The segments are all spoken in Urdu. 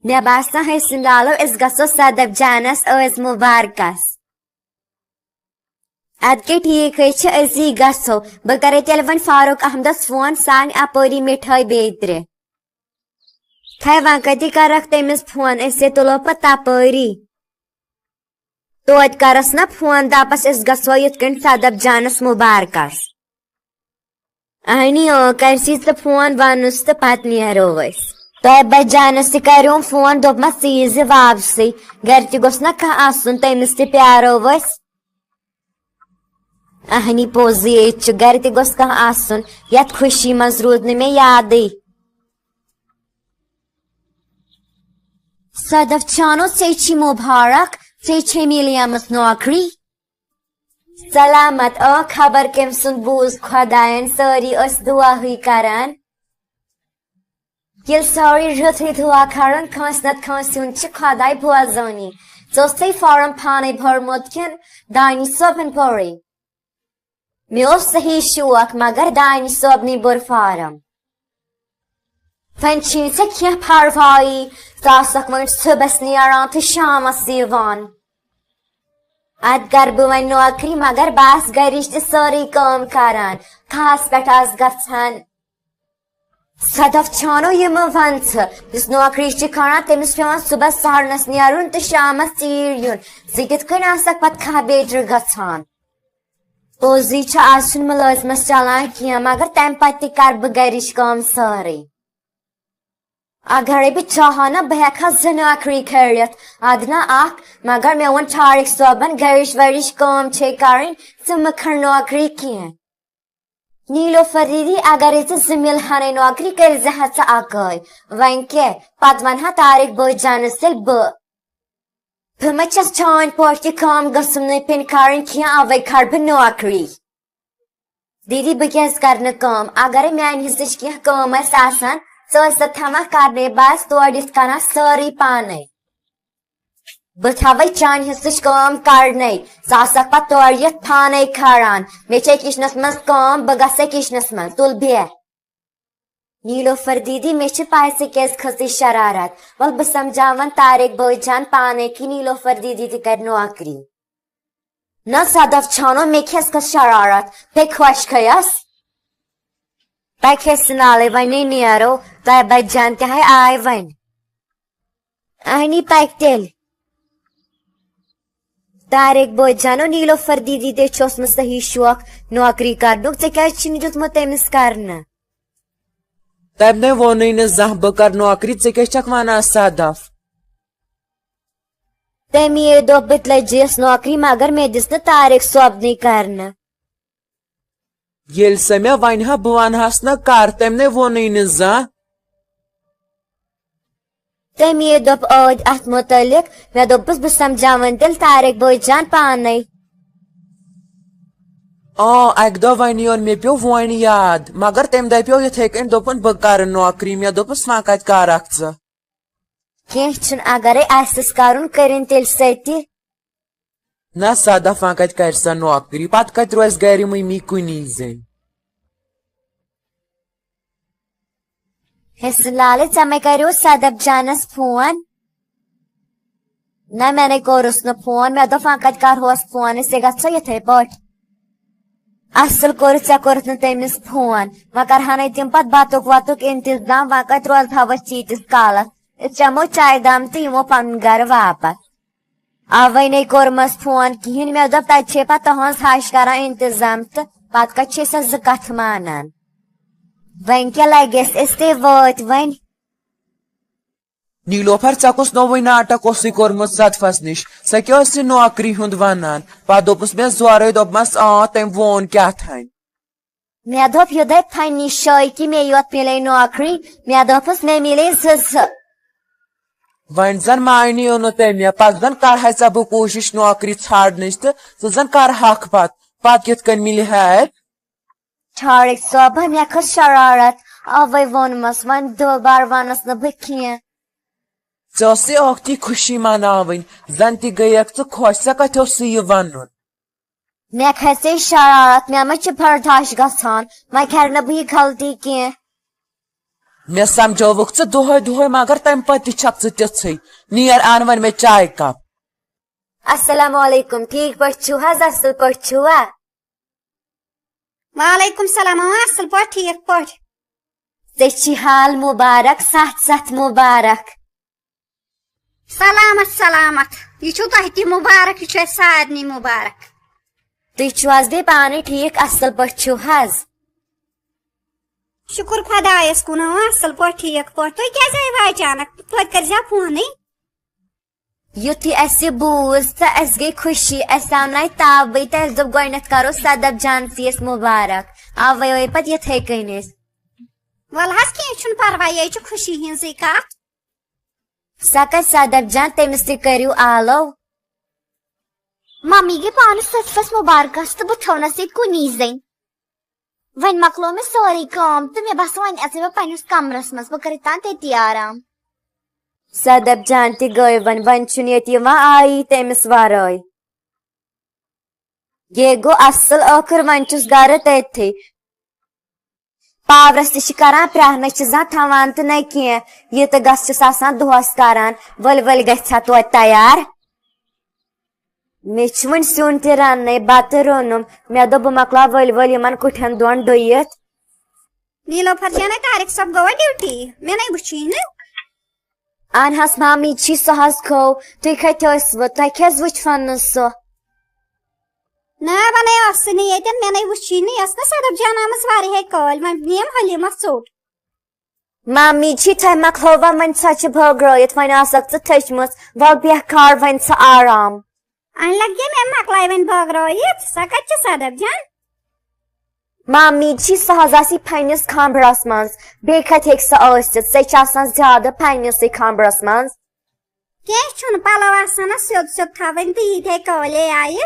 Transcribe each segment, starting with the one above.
مے باسان حسن لالو اس گژھو صدف جانس عز مبارکس اد کے ٹھیک اسی گژھو بہ کرے تیل ون فاروق احمدس فون سان اپوری مٹھائی بیترِ تھے ون کتی کرکھ تمس فون اسے تلو پتہ تپوری توت کرس نا فون دپس اس گژھو یت کن صدف جانس مبارکس اہنی کرسی تو فون ونس تو پتہ نیرو أسۍ طیبہ جانس تہ کریوم فون دوپمس ژٕ یی زِ واپسٕے گھر تہ گوٚژھ نا کانٛہہ آسُن تٔمِس تہ پیارو أسۍ اہنی پوٚزٕے ییٚتہِ چھُ گھر تہ گوٚژھ کانٛہہ آسُن یتھ خوشی منٛز روٗد نہٕ مےٚ یادٕے صدف چھانو ژےٚ چھی مبارک ژےٚ چھے میلیمٕژ نوکری سلامت خبر کٔمۍ سُنٛد بوٗز خۄدایَن سٲری ٲسۍ دُعاہٕے کران ییٚلہِ سٲری رٕتھٕے دُعا کران کٲنٛسہِ نتہٕ کٲنٛسہِ ہُنٛد چھِ خۄداے بوزٲنی ژٕ اوسُے فارم پانے بھوٚرمُت کِنہٕ دانش صٲبن پوٚرُے مےٚ اوس صحیح شوق مگر دانش صٲبنٕے بوٚر فارم وۄنۍ چھِی ژےٚ کینٛہہ پروایی ژٕ آسکھ وۄنۍ صُبحس نیران تہٕ شامس یِوان اد کر بہٕ وۄنۍ نوکری مگر بہٕ آسہٕ گرِچ تہِ سٲرٕے کٲم کران کھہس پٮ۪ٹھ آسہٕ گژھان صدف چھانو یِمہٕ ون ژٕ یُس نوکری چھِ کران تٔمِس پیٚوان صُبحس سہرنس نیرُن تہٕ شامس ژیٖرۍ یُن ژٕ کِتھ کٔنۍ آسکھ پتہٕ کھہہ بیترِ گژھان پوٚزٕے چھُ آز چھُنہٕ مُلٲزمس چلان کینٛہہ مگر تمہِ پتہٕ تہِ کر بہٕ گرِچ کٲم سٲرٕے اگرے بہٕ چاہا نا بہٕ ہیٚکہٕ ہا 2 نوکری کھٲلِتھ ادٕ نا اکھ مگر مےٚ ووٚن ٹھارِک صٲبن گرِچ ورِچ کٲم چھے کرٕنۍ ژٕ مہٕ کھٔڑ نوکری کینٛہہ نیٖلوفر دیدی اگرے ژےٚ 2 مِلہانٕے نوکری کٔرزِہا ژٕ اکٲے وۄنۍ کیٛاہ پتہٕ ونہا طارق بٲے جانس تیٚلہِ بہٕ ما چھس چٲنۍ پٲٹھۍ تہِ کٲم گٔژھٕم نہٕ پیٚنۍ کرٕنۍ کینٛہہ اوے کھڑ بہٕ نوکری دیدی بہٕ کیٛازِ کرٕ نہٕ کٲم اگرے میانہِ حصٕچ کینٛہہ کٲم آسہِ آسان ژٕ ٲسکھ تھاوان کرنے بہٕ آسہٕ تورٕ یِتھ کران سٲرٕے پانے بہٕ تھاوے چانہِ حصٕچ کٲم کڑنے ژٕ آسکھ پتہٕ تورٕ یِتھ پانے کھڑان مےٚ چھے کچنس منٛز کٲم بہٕ گژھے کچنس منٛز تُل بیٚہہ نیٖلوفر دیدی مےٚ چھِ پاے ژٕ کیٛازِ کھٔژٕے شرارت ول بہٕ سمجاون طارق بٲے جان پانے کہِ نیٖلوفر دیدی تہِ کرِ نوکری نہ صدف چھانو مےٚ کھیٚس کھٔژ شرارت بیٚیہِ خۄش کھٔیس تۄہہِ کھیٚسہِ نالے وۄنۍ نیرو طیبہ جان تہِ ہے آے وۄنۍ اہنی پکہِ تیٚلہِ طارق بٲے جانو نیٖلوفر دیدی تے چھُ اوسمُت صحیح شوق نوکری کرنُک ژےٚ کیٛازِ چھُنہٕ دیُتمُت تٔمِس کرنہٕ تمہِ نے ووٚنُے نہٕ زانٛہہ بہٕ کرٕ نوکری ژےٚ کیٛاہ چھکھ ونان صدف تٔمی دوٚپ بہٕ تہِ لٔجییس نوکری مگر مےٚ دِژ نہٕ طارق صٲبنٕے کرنہٕ ییٚلہِ سۄ مےٚ ونہِ ہا بہٕ ونہاس نا کر تمہِ نے ووٚنُے نہٕ زانٛہہ تٔمی دوٚپ ٲدۍ اتھ متعلق مےٚ دوٚپُس بہٕ سمجاون تیٚلہِ طارق بٲے جان پانے اکہِ دۄہ ونیون مےٚ پیوٚو وۄنۍ یاد مگر تمہِ دپیو یِتھے کٔنۍ دوٚپُن بہٕ کرٕ نوکری مےٚ دوٚپُس وۄنۍ کتہِ کرکھ ژٕ کینٛہہ چھُنہٕ اگرے آسٮ۪س کرُن کٔرِنۍ تیٚلہِ سۭتہِ نہ صدف وۄنۍ کتہِ کرِ سۄ نوکری پتہٕ کتہِ روزِ گرِ مٔمی کُنی زٔنۍ حسن لالے ژےٚ مے کریو صدف جانس فون نہ مےٚ نے کوٚرُس نہٕ فون مےٚ دوٚپ وۄنۍ کتہِ کرہوس فون أسۍ گژھو یِتھے پٲٹھۍ اصل کوٚرُتھ ژےٚ کوٚرُتھ نہٕ تٔمِس فون وۄنۍ کرہانے تِم پتہٕ بتُک وتُک انتظام وۄنۍ کتہِ روزہاو أسۍ ییٖتِس کالس أسۍ چٮ۪مو چایہِ دام تہٕ یِمو پنُن گرٕ واپس اوے نے کوٚرمس فون کِہیٖنۍ مےٚ دوٚپ تتہِ چھے پتہٕ تُہنٛز ہش کران انتظام تہٕ پتہٕ کتہِ چھے سۄ 2 کتھٕ مانان وۄنۍ کیٛاہ لگٮ۪س أسۍ تے وٲتۍ وۄنۍ نیٖلوفر ژےٚ کُس نوٚوُے ناٹک اوسُے کوٚرمُت صدفس نِش سۄ کیٛاہ ٲس یہِ نوکری ہُنٛد ونان پتہٕ دوٚپُس مےٚ زورے دوٚپمس تٔمۍ ووٚن کیٛاہ تھانۍ مےٚ دوٚپ یہِ دپہِ پننہِ جایہِ کہِ مےٚ یوت مِلے نوکری مےٚ دوٚپُس مےٚ مِلے 2 وۄنۍ زن مانیو نہٕ تٔمۍ پتہٕ زن کرہے ژےٚ بہٕ کوٗشش نوکری ژھانڈنٕچ تہٕ ژٕ زن کرہاکھ پتہٕ کِتھ کٔنۍ مِلہِ ہے ٹھارِک صٲبہ مےٚ کھٔژ شرارت اوے ووٚنمس وۄنۍ دوبارٕ ونس نہٕ بہٕ کینٛہہ ژےٚ ٲسٕے ٲکھتی خوشی مناوٕنۍ زن تہِ گٔیکھ ژٕ خۄش ژےٚ کتہِ اوسُے یہِ ونُن مےٚ کھژے شرارت مےٚ ما چھِ برداش گژھان وۄنۍ کرٕ نہٕ بہٕ یہِ غلطی کینٛہہ مے سمجھوک ژٕ دۄہے دۄہے مگر تمہِ پتہٕ تہِ چھکھ ژٕ تِژھٕے نیر ان وۄنۍ مےٚ چاے کپ السلام علیکم ٹھیک پٲٹھۍ چھِو حظ اصل پٲٹھۍ چھِوا وعلیکم السلام اصل پٲٹھۍ ٹھیک پٲٹھۍ ژےٚ چھی حال مُبارک سَتھ سَتھ مُبارک سلامت سلامت یہ چھو تۄہہِ تہِ مُبارک یہ چھُ اَسہِ سارنٕے مُبارک تُہۍ چھِو حظ بیٚیہِ پانہٕ ٹھیک اصل پٲٹھۍ چھِو حظ شُکر خۄدایس کُن اصل پٲٹھۍ ٹھیک پٲٹھۍ تُہۍ کیٛازِ آیوٕ اچانک توتہِ کٔرۍزیو فونٕے یُتھُے اَسہِ بوٗز تہٕ اَسہِ گٔے خوشی اَسہِ آونایہِ تاوٕے تہٕ اَسہِ دوٚپ گۄڈنٮ۪تھ کرو صدف جانسی یس مُبارک اَوَے آے پتہٕ یِتھَے کٔنۍ أسۍ ول حظ کینٛہہ چھُنہٕ پرواے یے چھُ خوشی ہٕنٛزٕے کتھ سۄ کتہِ صدف جان تٔمِس تہِ کٔرِو آلو ممی گٔے پانہٕ صدفس مُبارکس تہٕ بہٕ تھٲونس ییٚتہِ کُنی زٔنۍ وۄنۍ مۄکلو مےٚ سورُے کٲم تہٕ مےٚ باسان وۄنۍ اژٕ بہٕ پننِس کمرس منٛز بہٕ کرٕ تان تٔتی آرام صدف جان تہِ گٔے وۄنۍ چھُنہٕ ییٚتہِ یِوان آیی تٔمِس ورٲے یے گوٚو اصل ٲخٕر وۄنۍ چھُس گرٕ تٔتھٕے پاورس تہِ چھِ کران پرٛاہ نہ چھِ زانٛہہ تھاوان تہٕ نہ کینٛہہ یہِ تہٕ گژھ چھِس آسان دۄہس کران ؤلۍ ؤلۍ گژھِ ہا توتہِ تیار مےٚ چھُ وۄنۍ سیُن تہِ رننٕے بتہٕ روٚنُم مےٚ دوٚپ بہٕ مۄکلاو ؤلۍ ؤلۍ یِمن کُٹھٮ۪ن دۄن ڈُیِتھ نیٖلوفر جانے طارق صٲب گوٚوا ڈیوٹی مےٚ نَے وٕچھٕے نہٕ اہن حظ مامی جی سۄ حظ کھو تُہۍ کتہِ ٲسوٕ تۄہہِ کیٛازِ وٕچھوٕ نہٕ سۄ نہ ونے ٲسٕے نہٕ ییٚتٮ۪ن مےٚ نَے وٕچھٕے نہٕ یۄس نہ صدف جان آمٕژ واریاہے کٲلۍ وۄنۍ نِیَم حلیٖمس ژوٚٹ مامی جی تۄہہِ مۄکلٲوا وۄنۍ سۄ چھِ بٲگرٲیِتھ وۄنۍ آسکھ ژٕ تھٔچمٕژ وَل بیٚہہ کھار وۄنۍ ژٕ آرام اَنہِ لگہِ مےٚ مۄکلاے وۄنۍ بٲگرٲیِتھ سۄ کتہِ چھِ صدف جان مامی جی سۄ حظ آسی پننِس خانٛبرس منٛز بیٚیہِ کتہِ ہیٚکہِ سۄ ٲسِتھ سۄ چھِ آسان زیادٕ پننِسٕے خانٛبرس منٛز کینٛہہ چھُنہٕ پلو آسان سیوٚد سیوٚد تھاوٕنۍ تہٕ ییٖتیٛاہ کٲلے آیہِ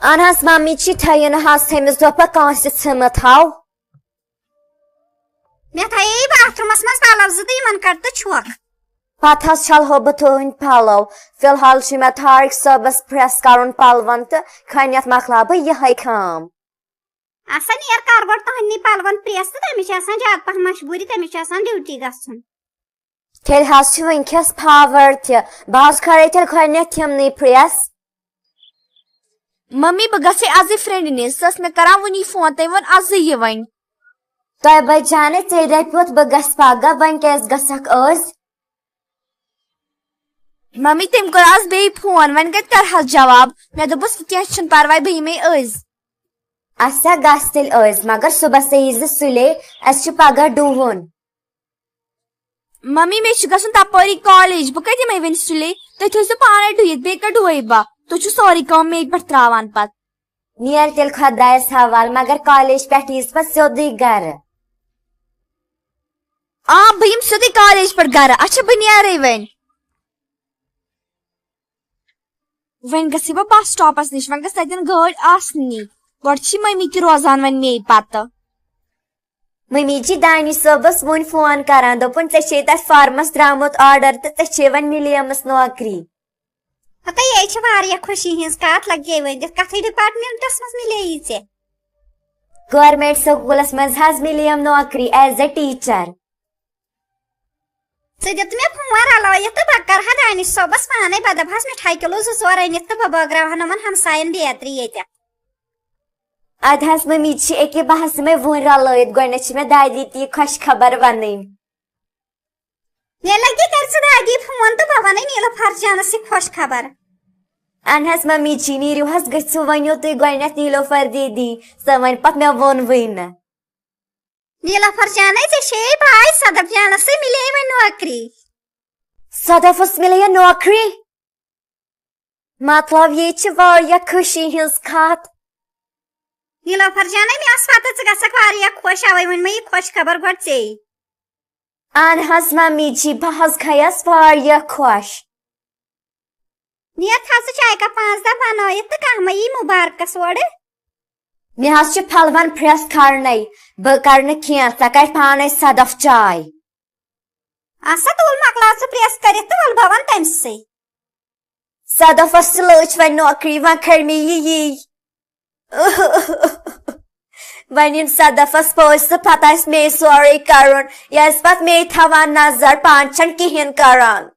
اہن حظ مامی جی تھٲیِو نہٕ حظ تٔمِس دوٚپا کٲنٛسہِ ژھٕنمٕت تھاو مےٚ تھایے باتھروٗمس منٛز پلو زٕ تہٕ یِمن کڑ تہٕ چھۄکھ پتہٕ حظ چھلہو بہٕ تُہٕنٛدۍ پلو فِلحال چھُ مےٚ طارق صٲبس پرٛٮ۪س کرُن پلون تہٕ کھٔنِتھ مۄکلاو بہٕ یِہے کٲم آسان نیر کر گۄڈٕ تُہنٛدنٕے پلون پرٛٮ۪س تہٕ تٔمِس چھِ آسان زیادٕ پہم مجبوٗری تٔمِس چھُ آسان ڈیوٹی گژھُن تیٚلہِ حظ چھُ وٕنکٮ۪س پاور تہِ بہٕ حظ کھرے تیٚلہِ گۄڈنٮ۪تھ یِمنٕے پرٛٮ۪س ممی بہٕ گژھے ازٕے فرینڈِ نِش سۄ ٲس مےٚ کران وُنی فون تٔمۍ ووٚن ازٕے یہِ وۄنۍ تۄہہِ بچانے ژےٚ دپیوٗت بہٕ گژھٕ پگہہ وۄنۍ کیٛازِ گژھکھ أزۍ ممی تٔمۍ کوٚر آز بیٚیہِ فون وۄنۍ کتہِ کرہس جواب مےٚ دوٚپُس کینٛہہ چھُنہٕ پرواے بہٕ یِمے أزۍ اَسا گژھ تیٚلہِ أزۍ مگر صُبحس یی زِ سُلے اَسہِ چھُ پگہہ ڈُوُن ممی مےٚ چھُ گژھُن تپٲری کالیج بہٕ کتہِ یِمے وۄنۍ سُلے تُہۍ تھٲیزیو پانے ڈُیِتھ بیٚیہِ کتہِ ڈُوے بہٕ تُہۍ چھِو سورُے کٲم مے پٮ۪ٹھ تراوان پتہٕ نیر تیٚلہِ خۄدایس حوالہٕ مگر کالیج پٮ۪ٹھ ییٖز پتہٕ سیوٚدُے گرٕ آ بہٕ یِمہٕ سیوٚدُے کالیج پٮ۪ٹھ گرٕ اچھا بہٕ نیرے وۄنۍ گژھے بہٕ بس سٹاپس نِش وۄنۍ گژھِ تتٮ۪ن گٲڑۍ آسنی گۄڈٕ چھِ ممی تہِ روزان وۄنۍ مے پتہٕ ممی جی دانش صٲبس وُنۍ فون کران دوٚپُن ژےٚ چھے تتھ فارمس درامُت آرڈر تہٕ ژےٚ چھے وۄنۍ مِلیمٕژ نوکری ہتا یے چھِ واریاہ خوشی ہٕنٛز کتھ لگے ؤنِتھ کتھٕے ڈپارٹمنٹس منٛز مِلییی ژےٚ گورمینٹ سکوٗلس منٛز حظ مِلیٚم نوکری ایز اے ٹیٖچر ژٕ دِتہٕ مےٚ فون رلٲیِتھ تہٕ بہٕ کرٕہا دانش صٲبس پانے بہٕ دپہس مِٹھایہِ کِلوٗ 2-4 أنِتھ تہٕ بہٕ بٲگراوہن یِمن ہمساین بیترِ ییٚتٮ۪تھ ادٕ حظ ممی جی أکیاہ بہٕ حظ مےٚ وُنۍ رلٲیِتھ گۄڈنٮ۪تھ چھِ مےٚ دادی تہِ یہِ خۄش خبر ونٕنۍ مےٚ لگہِ کر ژٕ دادی فون تہٕ بہٕ ونَے نیٖلوفر جانس یہِ خۄش خبر اہن حظ ممی جی نیٖرِو حظ گٔژھِو ؤنِو تُہۍ گۄڈنٮ۪تھ نیٖلوفر دیٖدی سۄ وۄنۍ پتہٕ مےٚ ووٚنوٕے نہٕ نیٖلوفر جانے ژےٚ چھے پاے صدف جانسٕے مِلے وۄنۍ نوکری صدفس مِلے نوکری مطلب یہِ چھِ واریاہ خوشی ہٕنٛز کتھ نیٖلوفر جانے مےٚ ٲس پتہ ژٕ گژھکھ واریاہ خۄش اوے ووٚن مےٚ یہِ خۄش خبر گۄڈٕ ژےٚ اہن حظ ممی جی بہٕ حظ کھیٚیس واریاہ خۄش نیر تھاو ژٕ چاے کپ 5 دہ بنٲیِتھ تہٕ کانٛہہ مہ یی مُبارکس اورٕ مےٚ حظ چھُ پھلون پھرٛٮ۪س کھارنے بہٕ کر نہٕ کینٛہہ ژٕ کر پانے صدف چاے آسا تُل مۄکلاو ژٕ پرٛٮ۪س کٔرِتھ تہٕ ول بہٕ ونہٕ تٔمسٕے صدفس تہِ لٲج وۄنۍ نوکری وۄنۍ کھٔر مےٚ یہِ یی When in Sadafas post the Patas may sorry Karan, yes, but may Tavan Nazar Panchan Kihin Karan.